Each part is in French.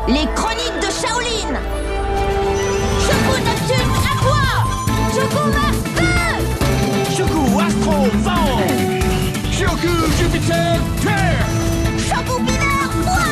Les chroniques de Shaolin. Choco Neptune Aqua. Choco Mars Feu. Choco Astro Vent. Choco Jupiter Terre. Choco Pinard Bois.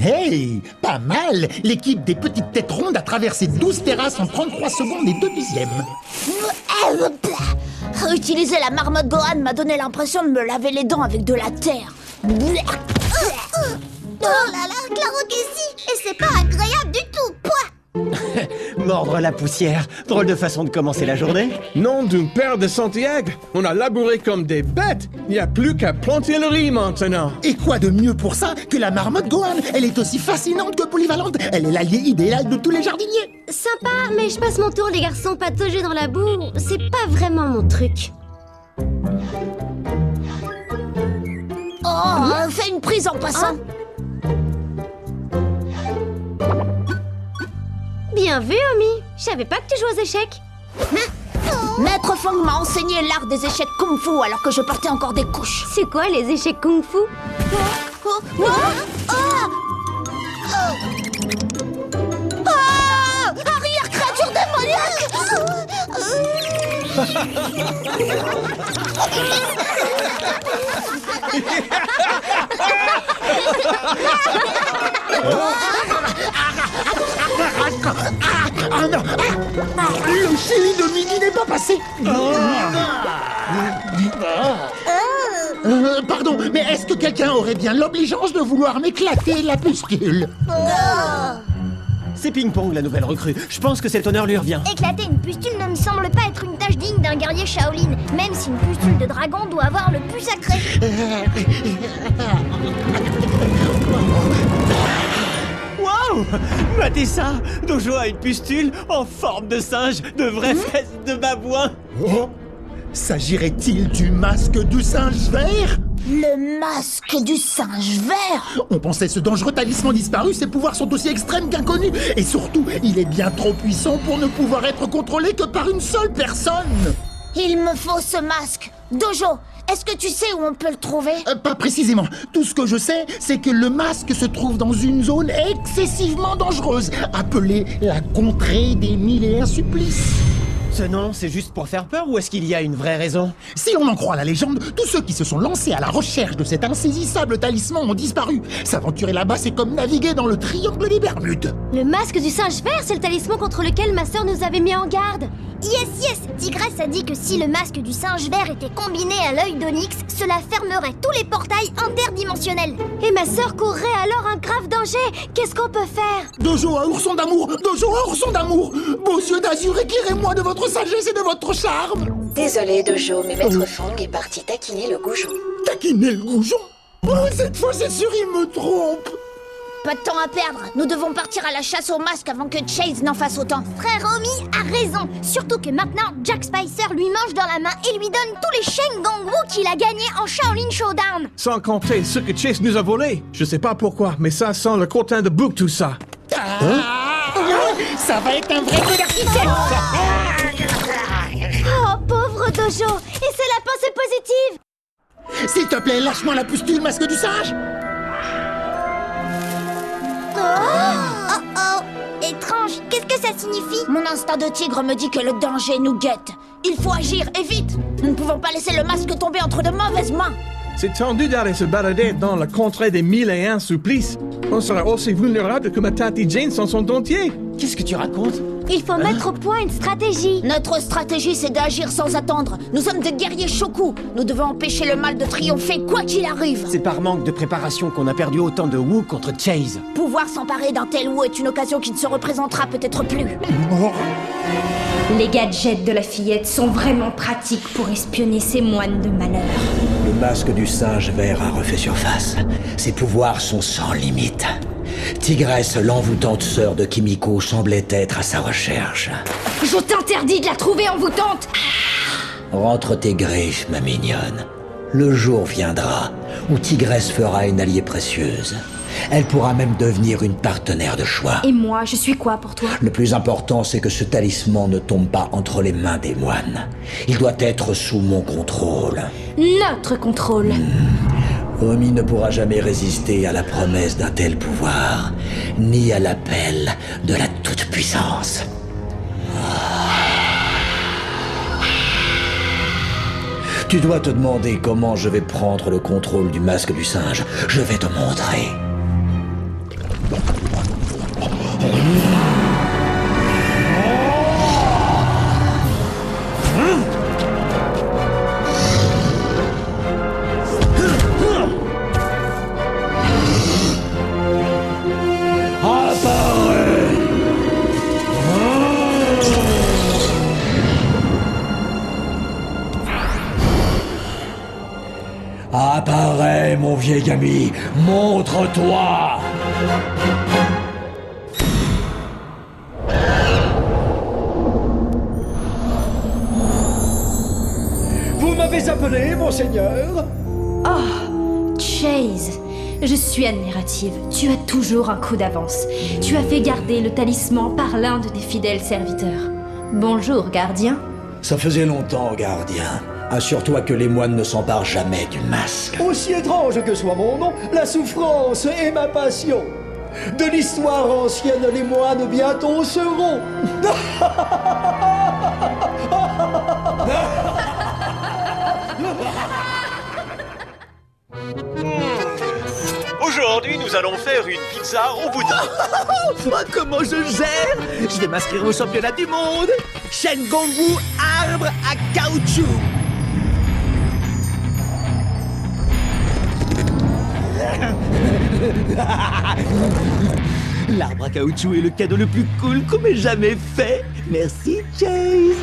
Hey, pas mal. L'équipe des petites têtes rondes a traversé 12 terrasses en 33 secondes et 2 dixièmes. Utiliser la marmotte Gohan m'a donné l'impression de me laver les dents avec de la terre. Oh là là, Claro que si. Et c'est pas agréable du tout, point. Mordre la poussière. Drôle de façon de commencer la journée. Nom d'une paire de Santiago, on a labouré comme des bêtes. Il n'y a plus qu'à planter le riz maintenant. Et quoi de mieux pour ça que la marmotte Gohan? Elle est aussi fascinante que polyvalente. Elle est l'allié idéal de tous les jardiniers. Sympa, mais je passe mon tour, les garçons. Patauger dans la boue, c'est pas vraiment mon truc. Oh, fais une prise en passant. Bien vu, Omi. Je savais pas que tu jouais aux échecs. Maître Fong m'a enseigné l'art des échecs kung-fu alors que je portais encore des couches. C'est quoi les échecs kung-fu? Arrière, créature Ah non! Le chili de midi n'est pas passé! Pardon, mais est-ce que quelqu'un aurait bien l'obligeance de vouloir m'éclater la pustule? C'est Ping-Pong, la nouvelle recrue. Je pense que cet honneur lui revient. Éclater une pustule ne me semble pas être une tâche digne d'un guerrier Shaolin, même si une pustule de dragon doit avoir le plus sacré. Waouh! Matez ça! Dojo a une pustule en forme de singe, de vraies fesses de babouin. Oh, s'agirait-il du masque du singe vert? Le masque du singe vert. On pensait ce dangereux talisman disparu, ses pouvoirs sont aussi extrêmes qu'inconnus. Et surtout, il est bien trop puissant pour ne pouvoir être contrôlé que par une seule personne. Il me faut ce masque. Dojo, est-ce que tu sais où on peut le trouver? Pas précisément. Tout ce que je sais, c'est que le masque se trouve dans une zone excessivement dangereuse, appelée la contrée des mille et un supplices. Ce nom, c'est juste pour faire peur ou est-ce qu'il y a une vraie raison? Si l'on en croit la légende, tous ceux qui se sont lancés à la recherche de cet insaisissable talisman ont disparu. S'aventurer là-bas, c'est comme naviguer dans le triangle des Bermudes. Le masque du singe vert, c'est le talisman contre lequel ma sœur nous avait mis en garde. Yes, Tigresse a dit que si le masque du singe vert était combiné à l'œil d'Onyx, cela fermerait tous les portails interdimensionnels. Et ma sœur courrait alors un grave danger. Qu'est-ce qu'on peut faire? Dojo à ourson d'amour! Dojo à ourson d'amour! Beaux yeux d'azur, éclairez-moi de votre sagesse et de votre charme! Désolé, Dojo, mais Maître Fong est parti taquiner le goujon. Taquiner le goujon? Oh, cette fois, c'est sûr, il me trompe! Pas de temps à perdre. Nous devons partir à la chasse aux masques avant que Chase n'en fasse autant. Frère Omi a raison. Surtout que maintenant, Jack Spicer lui mange dans la main et lui donne tous les Shengon Wu qu'il a gagnés en Shaolin Showdown. Sans compter ce que Chase nous a volé. Je sais pas pourquoi, mais ça sent le crottin de bouc tout ça. Ça va être un vrai feu d'artifice! Oh, pauvre Dojo. Et c'est la pensée positive. S'il te plaît, lâche-moi la pustule, masque du singe! Oh, étrange, qu'est-ce que ça signifie? Mon instinct de tigre me dit que le danger nous guette. Il faut agir, et vite. Nous ne pouvons pas laisser le masque tomber entre de mauvaises mains. C'est tendu d'aller se balader dans la contrée des 1001 supplices. On sera aussi vulnérable que ma tante Jane sans son dentier. Qu'est-ce que tu racontes? Il faut mettre au point une stratégie. Notre stratégie, c'est d'agir sans attendre. Nous sommes des guerriers Shoku. Nous devons empêcher le mal de triompher, quoi qu'il arrive. C'est par manque de préparation qu'on a perdu autant de Wu contre Chase. Pouvoir s'emparer d'un tel Wu est une occasion qui ne se représentera peut-être plus. Les gadgets de la fillette sont vraiment pratiques pour espionner ces moines de malheur. Le masque du singe vert a refait surface. Ses pouvoirs sont sans limite. Tigresse, l'envoûtante sœur de Kimiko, semblait être à sa recherche. Je t'interdis de la trouver envoûtante! Rentre tes griffes, ma mignonne. Le jour viendra où Tigresse fera une alliée précieuse. Elle pourra même devenir une partenaire de choix. Et moi, je suis quoi pour toi? Le plus important, c'est que ce talisman ne tombe pas entre les mains des moines. Il doit être sous mon contrôle. Notre contrôle. Omi ne pourra jamais résister à la promesse d'un tel pouvoir, ni à l'appel de la toute-puissance. Tu dois te demander comment je vais prendre le contrôle du masque du singe. Je vais te montrer. Apparais, mon vieil ami, montre-toi! Vous m'avez appelé, monseigneur? Oh, Chase, je suis admirative. Tu as toujours un coup d'avance. Tu as fait garder le talisman par l'un de tes fidèles serviteurs. Bonjour, gardien. Ça faisait longtemps, gardien. Assure-toi que les moines ne s'emparent jamais du masque. Aussi étrange que soit mon nom, la souffrance est ma passion. De l'histoire ancienne, les moines bientôt seront. Aujourd'hui, nous allons faire une pizza au boudin. Comment je gère? Je vais m'inscrire au championnat du monde. Shengongu, arbre à caoutchouc. L'arbre à caoutchouc est le cadeau le plus cool qu'on m'ait jamais fait. Merci, Chase.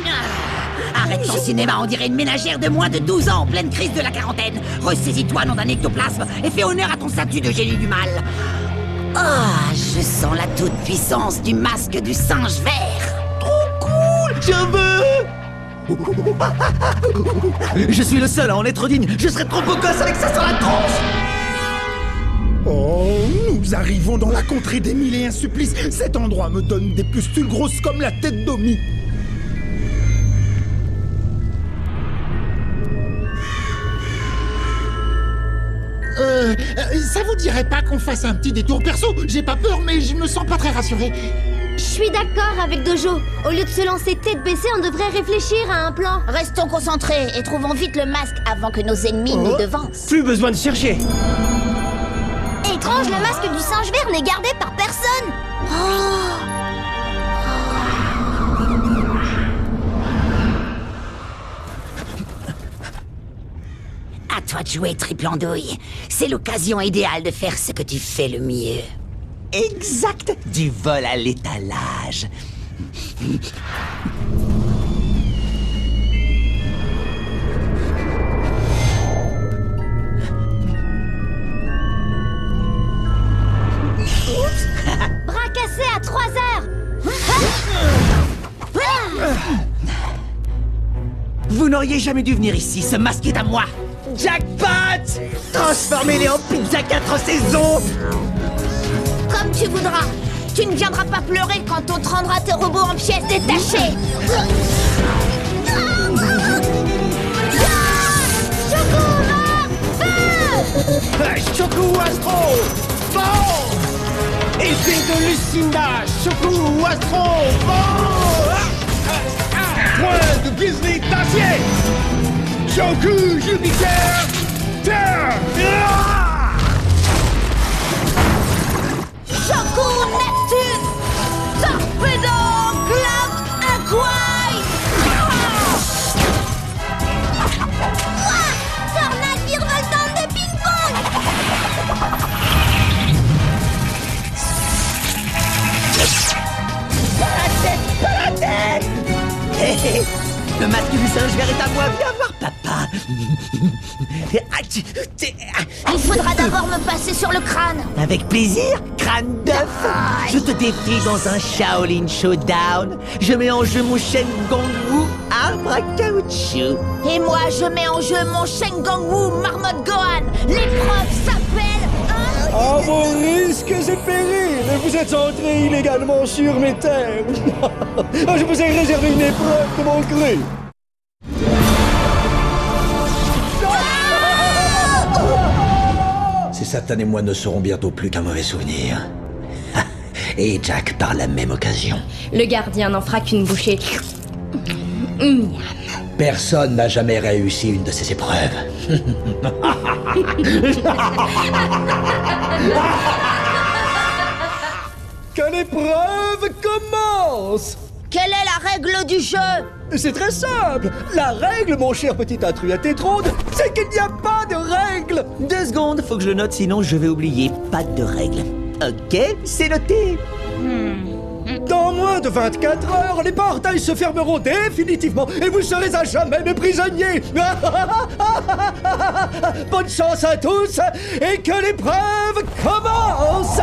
Arrête ton cinéma, on dirait une ménagère de moins de 12 ans en pleine crise de la quarantaine. Ressaisis-toi, nom d'un ectoplasme, et fais honneur à ton statut de génie du mal. Ah, je sens la toute-puissance du masque du singe vert. Trop cool. Je veux. Je suis le seul à en être digne. Je serais trop beau gosse avec ça sur la tronche. Oh, nous arrivons dans la contrée des mille et un supplices. Cet endroit me donne des pustules grosses comme la tête d'Omi. Ça vous dirait pas qu'on fasse un petit détour perso? J'ai pas peur, mais je me sens pas très rassuré. Je suis d'accord avec Dojo. Au lieu de se lancer tête baissée, on devrait réfléchir à un plan. Restons concentrés et trouvons vite le masque avant que nos ennemis nous devancent. Plus besoin de chercher. Étrange, le masque du singe vert n'est gardé par personne. À toi de jouer, triple andouille. C'est l'occasion idéale de faire ce que tu fais le mieux. Exact. Du vol à l'étalage. Bras cassé à 3 heures. Vous n'auriez jamais dû venir ici, ce masque est à moi. Jackpot! Transformez-les en pizza 4 saisons. Comme tu voudras. Tu ne viendras pas pleurer quand on te rendra tes robots en pièces détachées. Shoku Astro! Bon! Épée de Lucinda! Shoku Astro! Bon! Point de Grizzly d'acier! Shoku Jupiter! Terre! Shoku Neptune! Torpedo! Le masque du singe vert est à moi, viens voir papa. Il faudra d'abord me passer sur le crâne. Avec plaisir, crâne d'œuf. Je te défie dans un Shaolin Showdown. Je mets en jeu mon Shengon Wu, arbre à caoutchouc. Et moi, je mets en jeu mon Shengon-Wu Marmotte Gohan. L'épreuve s'appelle... À vos risques et périls, vous êtes entré illégalement sur mes terres. Je vous ai réservé une épreuve de mon gré. Ces satanés mois ne seront bientôt plus qu'un mauvais souvenir. Et Jack par la même occasion. Le gardien n'en fera qu'une bouchée. Personne n'a jamais réussi une de ces épreuves. Que l'épreuve commence! Quelle est la règle du jeu? C'est très simple. La règle, mon cher petit intrus à tétronde, c'est qu'il n'y a pas de règle. 2 secondes, faut que je le note, sinon je vais oublier. Pas de règles. Ok, c'est noté. Dans moins de 24 heures, les portails se fermeront définitivement et vous serez à jamais mes prisonniers. Bonne chance à tous et que l'épreuve commence.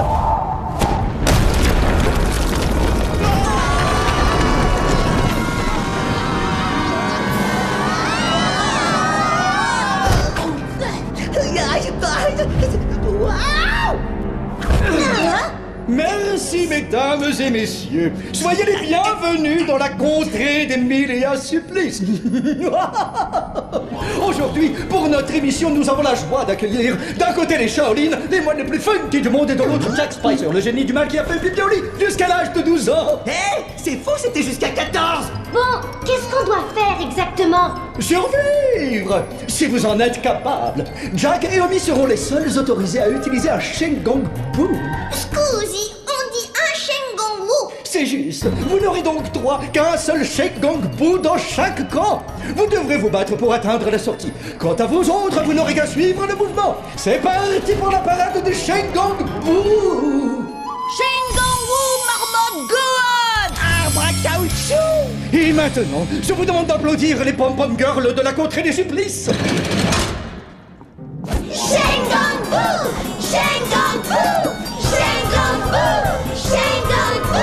Merci, mesdames et messieurs. Soyez les bienvenus dans la contrée des 1001 supplices. Aujourd'hui, pour notre émission, nous avons la joie d'accueillir d'un côté les Shaolin, les moines les plus funky du monde, et de l'autre Jack Spicer, le génie du mal qui a fait pipi au lit jusqu'à l'âge de 12 ans. Hé, c'est faux, c'était jusqu'à 14. Bon, qu'est-ce qu'on doit faire exactement? Survivre, si vous en êtes capable. Jack et Omi seront les seuls autorisés à utiliser un Shengon-Bu. Scusi, on dit un Shengon-Wu. C'est juste. Vous n'aurez donc droit qu'à un seul Shengon-Bu dans chaque camp. Vous devrez vous battre pour atteindre la sortie. Quant à vous autres, vous n'aurez qu'à suivre le mouvement. C'est parti pour la parade de Shengon-Bu. Shengon-Wu Marmotte Gohan. Arbre à caoutchouc. Et maintenant, je vous demande d'applaudir les pom-pom girls de la contrée des supplices. Shengon-Wu, Shengon-Wu, Shengon-Wu, Shengon-Wu,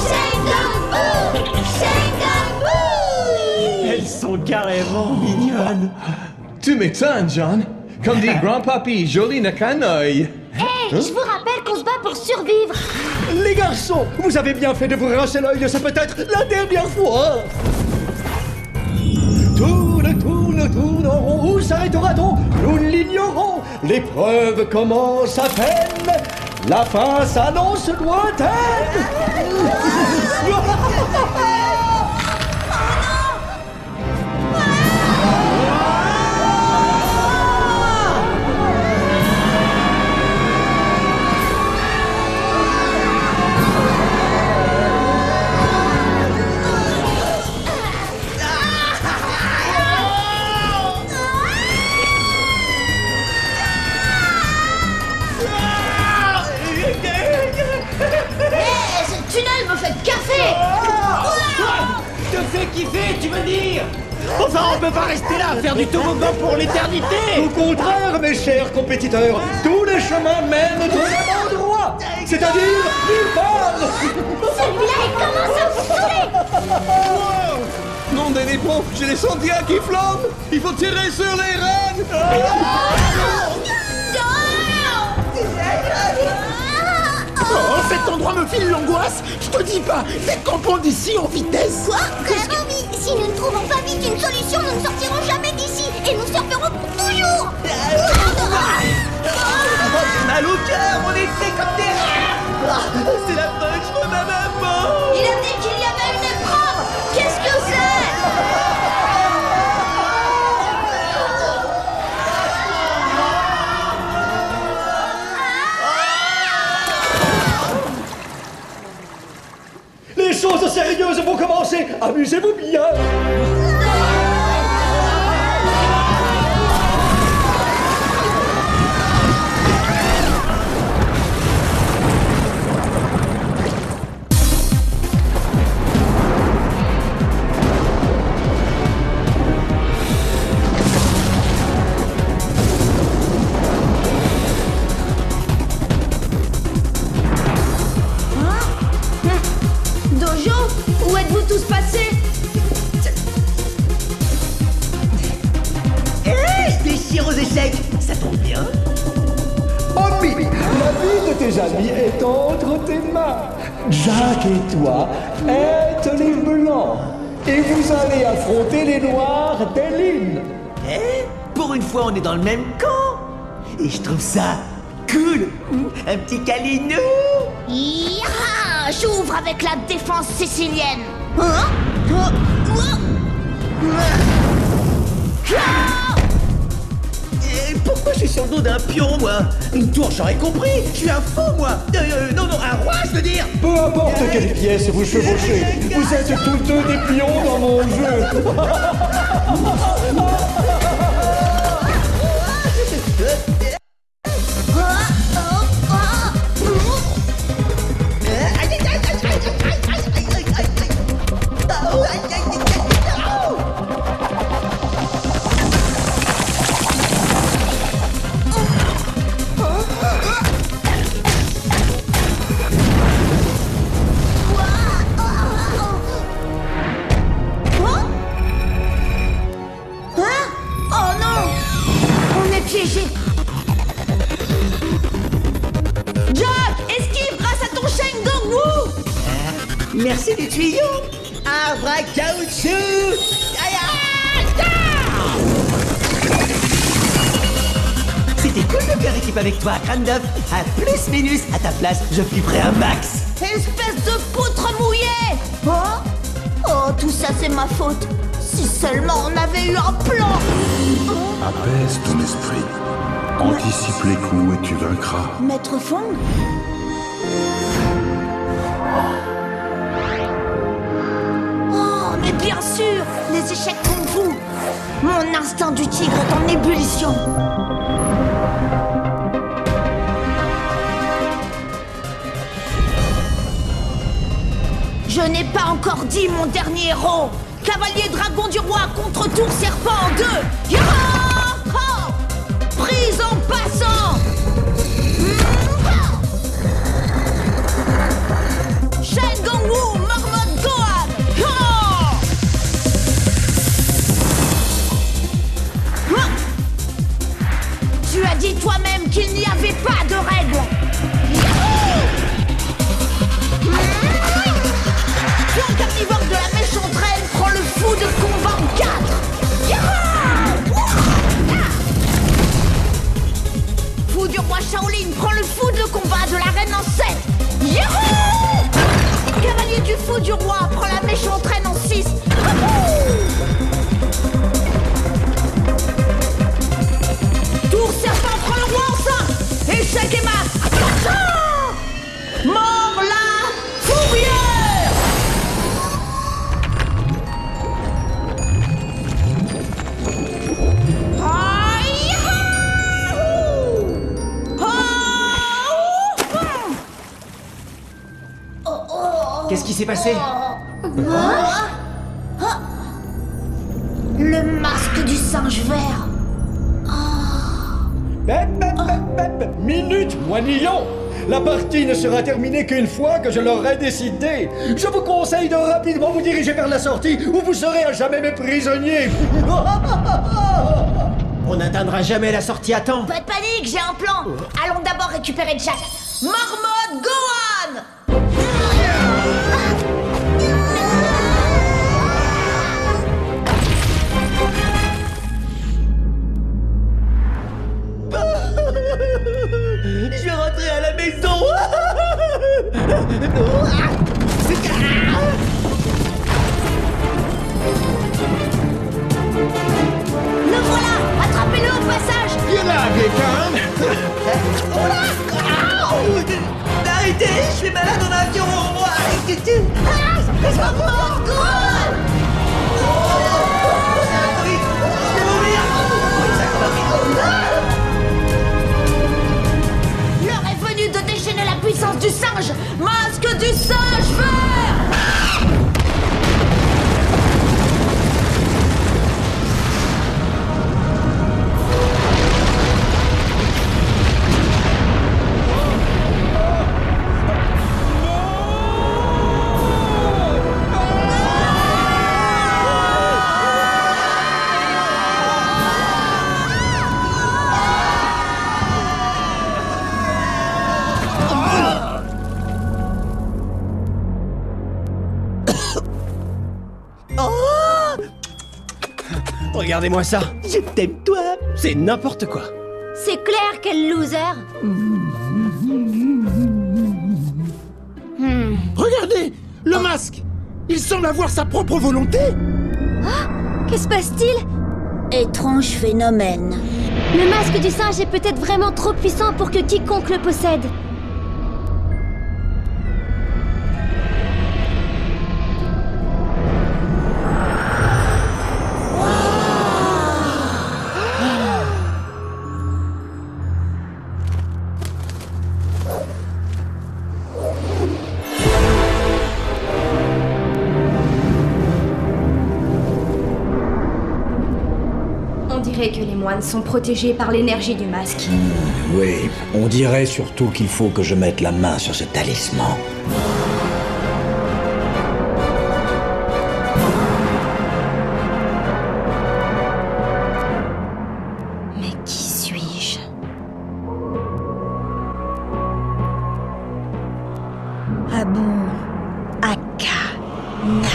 Shengon-Wu, Shengon-Wu. Elles sont carrément mignonnes. Tu m'étonnes, John. Comme dit grand-papy, joli n'a qu'un œil. Hé, je vous rappelle qu'on se bat pour survivre. Les garçons, vous avez bien fait de vous rincer l'œil, c'est peut-être la dernière fois. Tourne, tourne, tourne en rond, où s'arrêtera-t-on? Nous l'ignorons. L'épreuve commence à peine. La fin s'annonce lointaine. Ce tunnel me fait café. Te fais kiffer, tu veux dire? Enfin, on peut pas rester là à faire du toboggan pour l'éternité. Au contraire, mes chers compétiteurs, tous les chemins mènent au même endroit, c'est-à-dire nulle part. Celui-là, il commence à me saouler. Nom des nippons, j'ai les sentinelles qui flambent. Il faut tirer sur les reines. Oh, cet endroit me file l'angoisse. Je te dis pas, dès qu'on prend d'ici en vitesse. Quoi? Vraiment, oui. Si nous ne trouvons pas vite une solution, nous ne sortirons jamais d'ici. Et nous surferons pour toujours. J'ai mal au cœur, on est fait comme des rats. C'est la fin, je veux ma maman. Il a dit qu'il y avait une épreuve. Qu'est-ce que c'est? Les choses sérieuses vont commencer. Amusez-vous bien. tes amis est entre tes mains. Jack et toi êtes les blancs. Et vous allez affronter les noirs d'Eline. Eh, pour une fois, on est dans le même camp. Et je trouve ça cool. Un petit câlinou. Yaha! J'ouvre avec la défense sicilienne. Et pourquoi je suis sur le dos d'un pion, moi? Une tour, j'aurais compris. Je suis un faux, moi. Non, un roi, je veux dire. Peu importe quelle pièce vous chevauchez, vous êtes tous deux des pions dans mon jeu. Merci du tuyau. Arbre à caoutchouc. C'était cool de faire équipe avec toi, crâne d'œuf. À plus, Vénus. À ta place, je flipperai un max. Espèce de poutre mouillée! Oh, tout ça c'est ma faute. Si seulement on avait eu un plan. Apaise ton esprit. Anticipe les coups et tu vaincras. Maître Fong? Mais bien sûr, les échecs Kung Fu. Mon instinct du tigre est en ébullition. Je n'ai pas encore dit mon dernier héros. Cavalier dragon du roi contre tour serpent en deux. Yaha! Oh! Prise en passant. Shen Gongwu, Marmot Gohan. Tu as dit toi-même qu'il n'y avait pas de règles. Flanc carnivore de la méchante reine prend le fou de combat en 4. Fou du roi Shaolin prend le fou de combat de la reine en 7. Cavalier du fou du roi prend la méchante reine en 6. Tour serpent prend le roi en 5. Échec et mat. Attention! Mort la fourrière! Qu'est-ce qui s'est passé? Le masque du singe vert. Minute, moinillon! La partie ne sera terminée qu'une fois que je l'aurai décidé. Je vous conseille de rapidement vous diriger vers la sortie ou vous serez à jamais mes prisonniers. On n'atteindra jamais la sortie à temps. Pas de panique, j'ai un plan. Allons d'abord récupérer Jack. Marmot Gohan! Je vais rentrer à la maison. Le voilà! Attrapez-le au passage! Viens là, Gekhan. Arrêtez, je suis malade en avion. Marmot Gohan! Je vais mourir. L'heure est venue de déchaîner la puissance du singe! Masque du singe vert! Regardez-moi ça. Je t'aime, toi. C'est n'importe quoi. C'est clair, quel loser. Regardez, le masque. Il semble avoir sa propre volonté. Que se passe-t-il? Étrange phénomène. Le masque du singe est peut-être vraiment trop puissant pour que quiconque le possède. On dirait que les moines sont protégés par l'énergie du masque. Oui, on dirait surtout qu'il faut que je mette la main sur ce talisman. Mais qui suis-je? Abu Akana.